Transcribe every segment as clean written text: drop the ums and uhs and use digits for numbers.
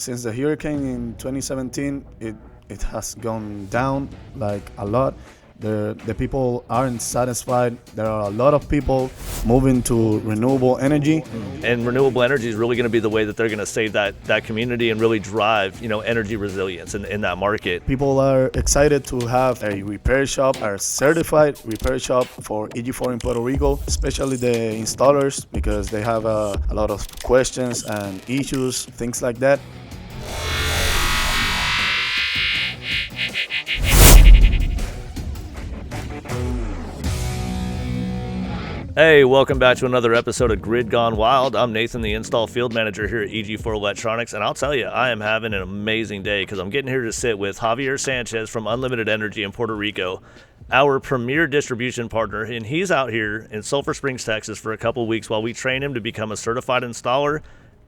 Since the hurricane in 2017, it has gone down like a lot. The people aren't satisfied. There are a lot of people moving to renewable energy. And renewable energy is really going to be the way that they're going to save that community and really drive, energy resilience in that market. People are excited to have a repair shop, a certified repair shop for EG4 in Puerto Rico, especially the installers, because they have a lot of questions and issues, things like that. Hey, welcome back to another episode of Grid Gone Wild. I'm Nathan, the install field manager here at EG4 Electronics, and I'll tell you, I am having an amazing day because I'm getting here to sit with Javier Sanchez from Unlimited Energy in Puerto Rico, our premier distribution partner, and he's out here in Sulphur Springs, Texas for a couple weeks while we train him to become a certified installer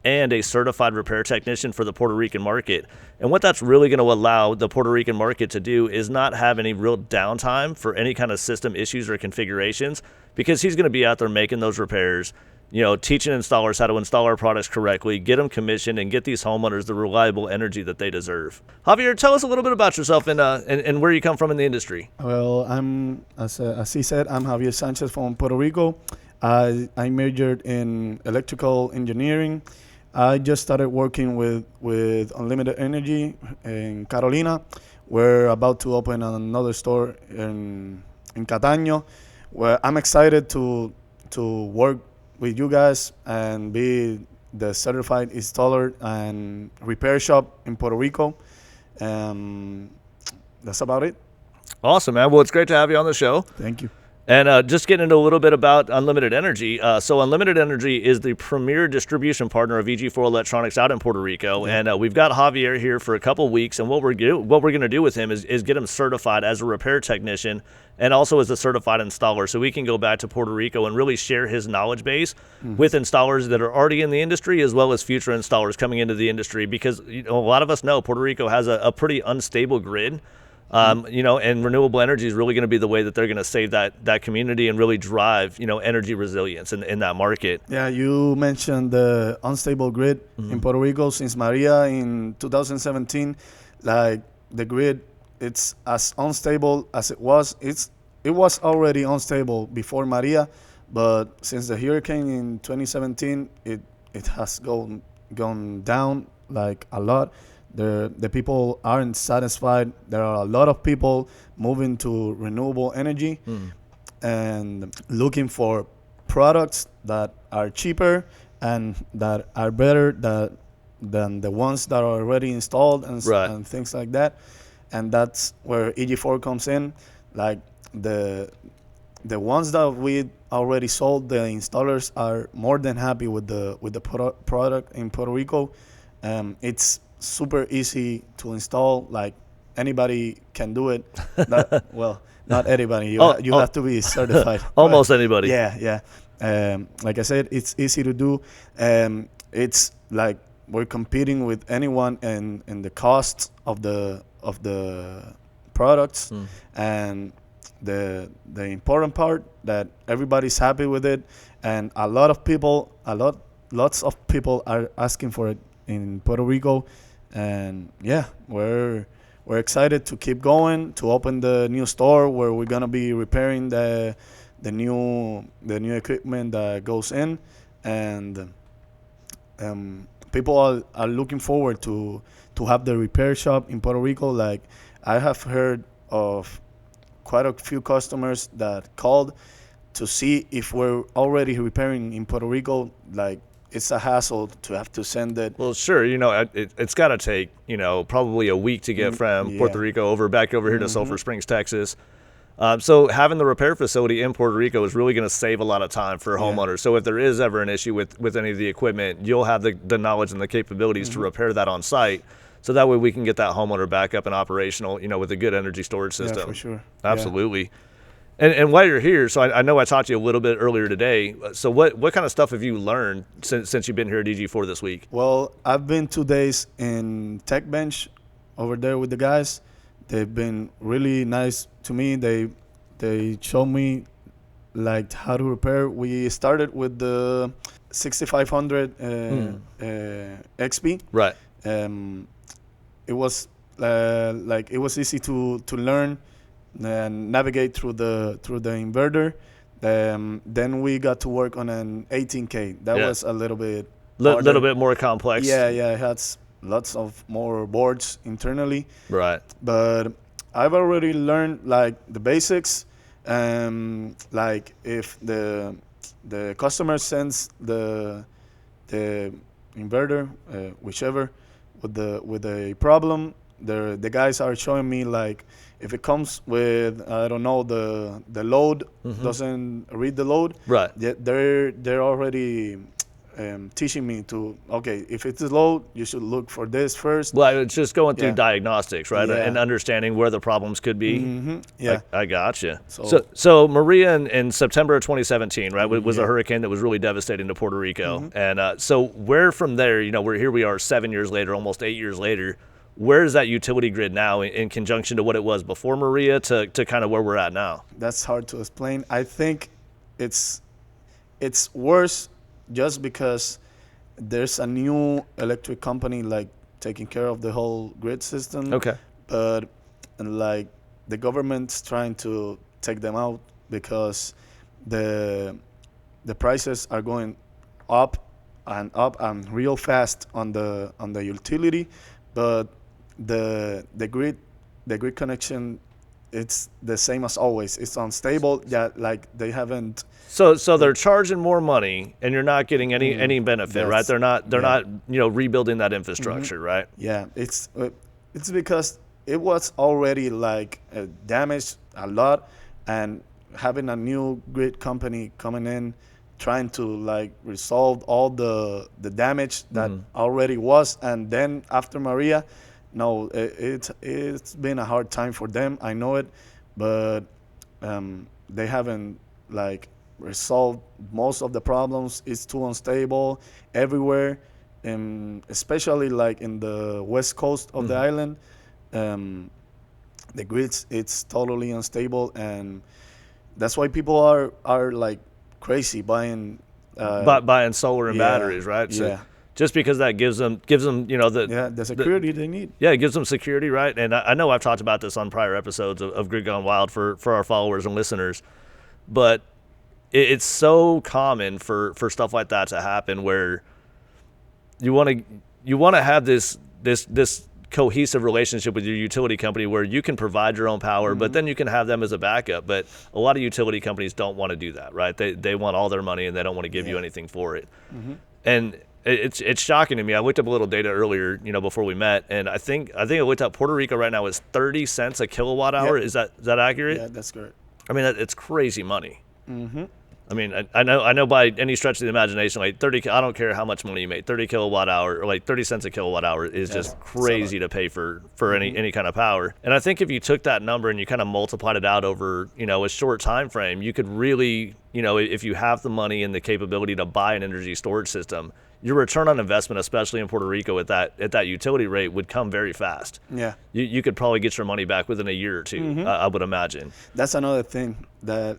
and a certified repair technician for the Puerto Rican market. And what that's really going to allow the Puerto Rican market to do is not have any real downtime for any kind of system issues or configurations, because he's going to be out there making those repairs, teaching installers how to install our products correctly, get them commissioned, and get these homeowners the reliable energy that they deserve. Javier, tell us a little bit about yourself and where you come from in the industry. Well, as he said, I'm Javier Sanchez from Puerto Rico. I majored in electrical engineering. I just started working with Unlimited Energy in Carolina. We're about to open another store in Cataño, where I'm excited to work with you guys and be the certified installer and repair shop in Puerto Rico. That's about it. Awesome, man. Well, it's great to have you on the show. Thank you. And just getting into a little bit about Unlimited Energy. So Unlimited Energy is the premier distribution partner of EG4 Electronics out in Puerto Rico. Yeah. And we've got Javier here for a couple weeks. And what we're going to do with him is get him certified as a repair technician and also as a certified installer, so we can go back to Puerto Rico and really share his knowledge base with installers that are already in the industry, as well as future installers coming into the industry. Because a lot of us know Puerto Rico has a pretty unstable grid. And renewable energy is really going to be the way that they're going to save that community and really drive, energy resilience in that market. Yeah, you mentioned the unstable grid in Puerto Rico since Maria in 2017. Like, the grid, it's as unstable as it was. It was already unstable before Maria, but since the hurricane in 2017, it has gone down like a lot. The people aren't satisfied. There are a lot of people moving to renewable energy and looking for products that are cheaper and that are better than the ones that are already installed and things like that. And that's where EG4 comes in. Like, the ones that we already sold, the installers are more than happy with the product in Puerto Rico. It's super easy to install. Like, anybody can do it. Not anybody. You have to be certified. Almost anybody. Yeah. Like I said, it's easy to do. It's like we're competing with anyone in the cost of the products, and the important part that everybody's happy with it, and lots of people are asking for it in Puerto Rico. And yeah, we're excited to keep going, to open the new store where we're gonna be repairing the new equipment that goes in, and people are looking forward to have the repair shop in Puerto Rico. Like, I have heard of quite a few customers that called to see if we're already repairing in Puerto Rico. Like, it's a hassle to have to send it. Well, sure. It's got to take, probably a week to get from Puerto Rico back over here to Sulphur Springs, Texas. So having the repair facility in Puerto Rico is really going to save a lot of time for homeowners. So if there is ever an issue with any of the equipment, you'll have the knowledge and the capabilities to repair that on site. So that way we can get that homeowner back up and operational, with a good energy storage system. Yeah, for sure. Absolutely. Yeah. And while you're here, so I know I talked to you a little bit earlier today. So what kind of stuff have you learned since you've been here at EG4 this week? Well, I've been 2 days in Tech Bench over there with the guys. They've been really nice to me. They showed me like how to repair. We started with the 6500 XP. Right. it was like it was easy to learn and navigate through the inverter. Then we got to work on an 18K. That Yeah. was a little bit Little bit more complex. Yeah, it has lots of more boards internally. Right. But I've already learned like the basics. Like if the customer sends the inverter, whichever, with a problem, the guys are showing me like if it comes with, I don't know, the load doesn't read the load. Right. They're already teaching me to, okay, if it's low, you should look for this first. Well, it's just going through Yeah. diagnostics, right, Yeah. and understanding where the problems could be. Yeah. I gotcha. So- So Maria in September of 2017, right, was a Yeah. hurricane that was really devastating to Puerto Rico. And so where from there, here we are 7 years later, almost 8 years later. Where is that utility grid now in conjunction to what it was before Maria to kind of where we're at now? That's hard to explain. I think it's worse just because there's a new electric company like taking care of the whole grid system. Okay. But like the government's trying to take them out because the prices are going up and real fast on the utility, but the grid connection, it's the same as always. It's unstable. Yeah, like they haven't. So they're charging more money, and you're not getting any benefit, right? That's- They're yeah. not rebuilding that infrastructure, right? Yeah, it's because it was already like damaged a lot, and having a new grid company coming in, trying to like resolve all the damage that already was, and then after Maria, no, it's been a hard time for them. I know it, but they haven't like resolved most of the problems. It's too unstable everywhere, especially like in the west coast of the island. The grids, it's totally unstable, and that's why people are like crazy buying Buying solar and yeah, batteries, right? So yeah. just because that gives them the security they need. Yeah, it gives them security, right? And I know I've talked about this on prior episodes of Grid Gone Wild for our followers and listeners, but it's so common for stuff like that to happen where you want to have this cohesive relationship with your utility company where you can provide your own power, but then you can have them as a backup. But a lot of utility companies don't want to do that, right? They want all their money and they don't want to give you anything for it. And it's shocking to me. I looked up a little data earlier, before we met, and I think I looked up Puerto Rico right now is 30 cents a kilowatt hour. Yep. Is that accurate? Yeah, that's correct. I mean, it's crazy money. I mean, I know by any stretch of the imagination, like 30, I don't care how much money you make, 30 kilowatt hour or like 30 cents a kilowatt hour is just crazy to pay for any kind of power. And I think if you took that number and you kind of multiplied it out over, a short time frame, you could really, if you have the money and the capability to buy an energy storage system, your return on investment, especially in Puerto Rico at that utility rate, would come very fast. Yeah. You could probably get your money back within a year or two, I would imagine. That's another thing, that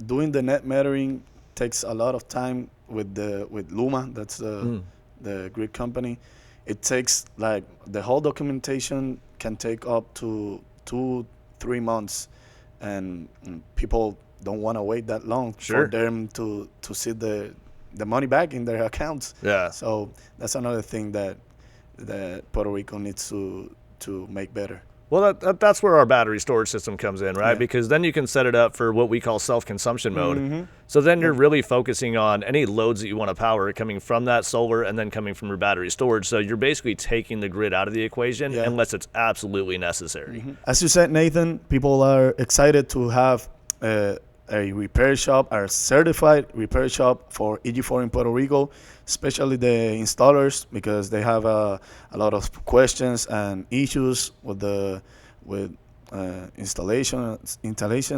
doing the net metering takes a lot of time with Luma. That's the grid company. It takes like the whole documentation can take up to 2-3 months, and people don't want to wait that long Sure. for them to see the money back in their accounts. Yeah. So that's another thing that Puerto Rico needs to make better. Well, that's where our battery storage system comes in, right? Yeah. Because then you can set it up for what we call self-consumption mode. So then you're really focusing on any loads that you want to power coming from that solar and then coming from your battery storage. So you're basically taking the grid out of the equation unless it's absolutely necessary. As you said, Nathan, people are excited to have a repair shop, a certified repair shop for EG4 in Puerto Rico, especially the installers, because they have a lot of questions and issues with installation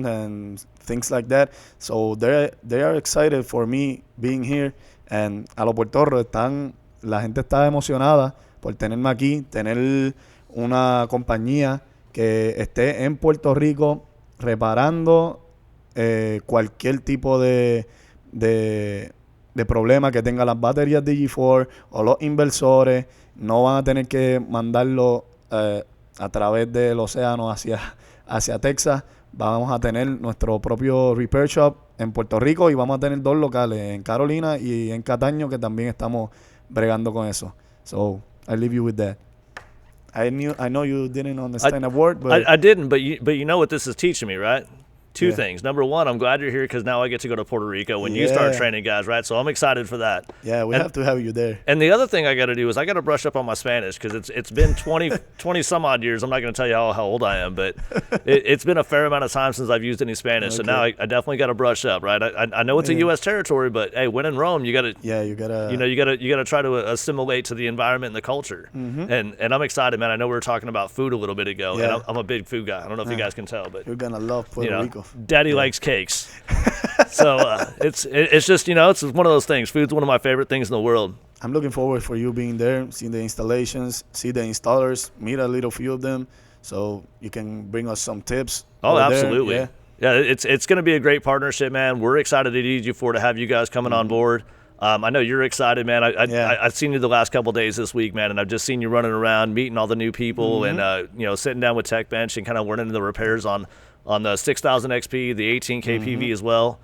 and things like that. So they are excited for me being here, and a los puertorros la gente está emocionada por tenerme aquí, tener una compañía que esté en Puerto Rico reparando cualquier tipo de de problema que tenga las baterías de EG4 o los inversores, no van a tener que mandarlo a través del océano hacia Texas. Vamos a tener nuestro propio repair shop en Puerto Rico y vamos a tener 2 locales, en Carolina y en Cataño, que también estamos bregando con eso. So, I leave you with that. I know you didn't understand a word, but I didn't, but you know what this is teaching me, right? Two Yeah. things. Number one, I'm glad you're here because now I get to go to Puerto Rico when you start Yeah. training guys, right? So I'm excited for that. yeah, we And- have to have you there. And the other thing I got to do is I got to brush up on my Spanish because it's been 20 some odd years. I'm not going to tell you how old I am, but it's been a fair amount of time since I've used any Spanish. So Okay. now I definitely got to brush up, right? I know it's a Yeah. U.S. territory, but hey, when in Rome, you got to Yeah, you gotta. you got to try to assimilate to the environment and the culture. And I'm excited, man. I know we were talking about food a little bit ago, and Yeah. I'm a big food guy. I don't know if you guys can tell, but You're gonna love Puerto you know, Rico. Daddy likes cakes. So it's just it's one of those things. Food's one of my favorite things in the world. I'm looking forward for you being there, seeing the installations, see the installers, meet a little few of them, so you can bring us some tips. Oh, over there. absolutely. Yeah. Yeah, it's going to be a great partnership, man. We're excited at EG4 to have you guys coming on board. I know you're excited, man. I've seen you the last couple of days this week, man, and I've just seen you running around, meeting all the new people, and sitting down with Tech Bench and kind of learning the repairs on the 6000 XP, the 18 kPV as well.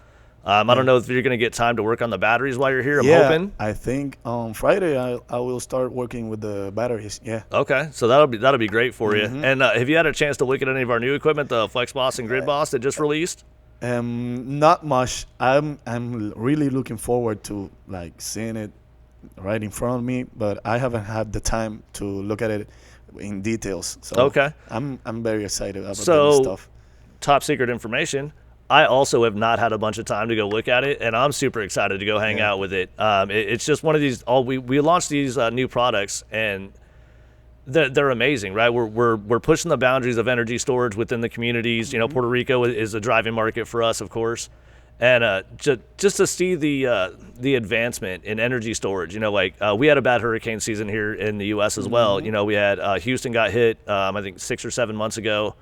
I don't know if you're going to get time to work on the batteries while you're here. I'm hoping. I think on Friday I will start working with the batteries. Yeah. Okay, so that'll be great for you. And have you had a chance to look at any of our new equipment, the FlexBoss and GridBoss that just released? Not much. I'm really looking forward to like seeing it right in front of me, but I haven't had the time to look at it in details. So Okay. I'm very excited about So- this stuff. Top secret information. I also have not had a bunch of time to go look at it, and I'm super excited to go hang out with it. It's just one of these. We launched these new products, and they're amazing, right? We're pushing the boundaries of energy storage within the communities. You know, Puerto Rico is a driving market for us, of course, and just to see the advancement in energy storage. You know, like we had a bad hurricane season here in the U.S. as well. You know, we had Houston got hit, I think 6 or 7 months ago.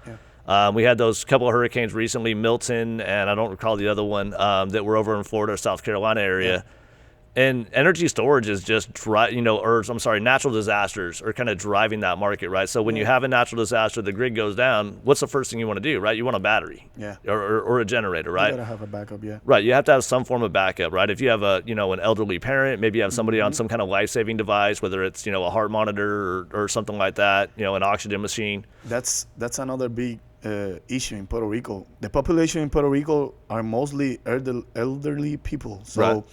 We had those couple of hurricanes recently, Milton, and I don't recall the other one that were over in Florida, South Carolina area. And energy storage is just natural disasters are kind of driving that market, right? So when you have a natural disaster, the grid goes down. What's the first thing you want to do, right? You want a battery, Yeah. or a generator, right? You gotta have a backup, yeah. Right, you have to have some form of backup, right? If you have an elderly parent, maybe you have somebody on some kind of life-saving device, whether it's a heart monitor or something like that, an oxygen machine. That's another big issue in Puerto Rico. The population in Puerto Rico are mostly elderly people. So Right.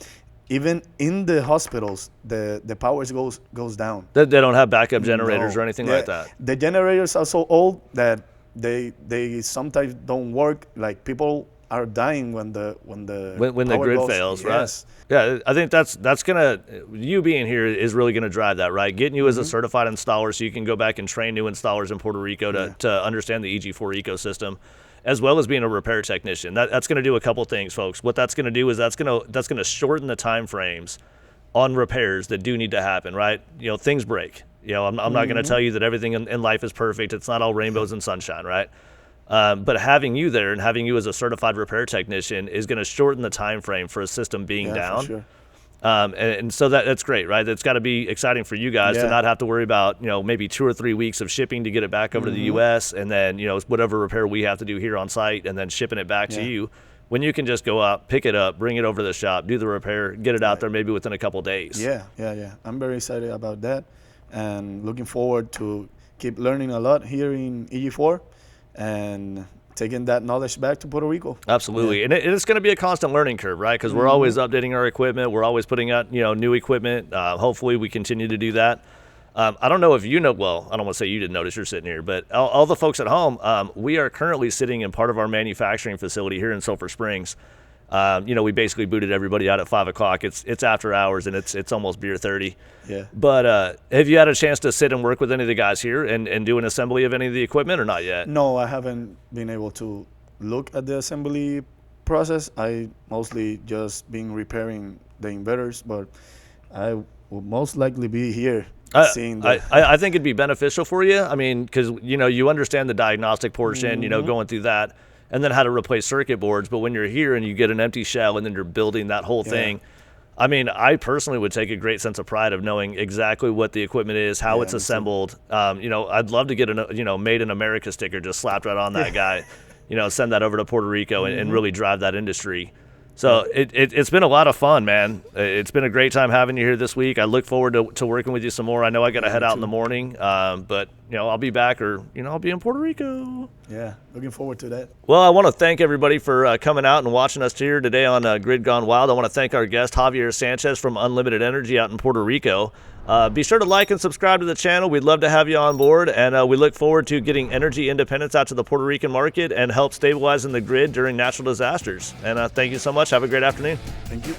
even in the hospitals, the power goes down. They don't have backup generators No. or anything Yeah, like that. The generators are so old that they sometimes don't work. Like people are dying when the power grid goes. fails, Yes. right? Yeah, I think that's gonna, you being here is really gonna drive that, right? Getting you as a certified installer so you can go back and train new installers in Puerto Rico to understand the EG4 ecosystem, as well as being a repair technician. That's gonna do a couple things, folks. What that's gonna do is that's gonna shorten the time frames on repairs that do need to happen, right? Things break. I'm not gonna tell you that everything in life is perfect. It's not all rainbows and sunshine, right? But having you there and having you as a certified repair technician is going to shorten the time frame for a system being Yeah, down. for sure. And so that's great, right? It's got to be exciting for you guys to Yeah. not have to worry about, maybe 2 or 3 weeks of shipping to get it back over to the U.S. and then, whatever repair we have to do here on site and then shipping it back to Yeah. you. When you can just go out, pick it up, bring it over to the shop, do the repair, get it out there maybe within a couple days. Yeah. I'm very excited about that, and looking forward to keep learning a lot here in EG4 and taking that knowledge back to Puerto Rico. Absolutely. Yeah. And it's going to be a constant learning curve, right? Because we're always updating our equipment. We're always putting out, new equipment. Hopefully we continue to do that. I don't know if well, I don't want to say you didn't notice, you're sitting here, but all the folks at home, we are currently sitting in part of our manufacturing facility here in Sulphur Springs. We basically booted everybody out at 5 o'clock. It's after hours and it's almost beer 30. Yeah. But have you had a chance to sit and work with any of the guys here and do an assembly of any of the equipment or not yet? No, I haven't been able to look at the assembly process. I mostly just been repairing the inverters, but I will most likely be here seeing the. I think it'd be beneficial for you. I mean, because you understand the diagnostic portion, going through that, and then how to replace circuit boards. But when you're here and you get an empty shell and then you're building that whole thing, I mean, I personally would take a great sense of pride of knowing exactly what the equipment is, how it's assembled. I'd love to get made in America sticker just slapped right on that guy, send that over to Puerto Rico and really drive that industry. So it's been a lot of fun, man. It's been a great time having you here this week. I look forward to working with you some more. I know I got to head out in the morning, but I'll be back, or I'll be in Puerto Rico. Yeah, looking forward to that. Well, I want to thank everybody for coming out and watching us here today on Grid Gone Wild. I want to thank our guest, Javier Sanchez from Unlimited Energy out in Puerto Rico. Be sure to like and subscribe to the channel. We'd love to have you on board, and we look forward to getting energy independence out to the Puerto Rican market and help stabilizing the grid during natural disasters. And thank you so much. Have a great afternoon. Thank you.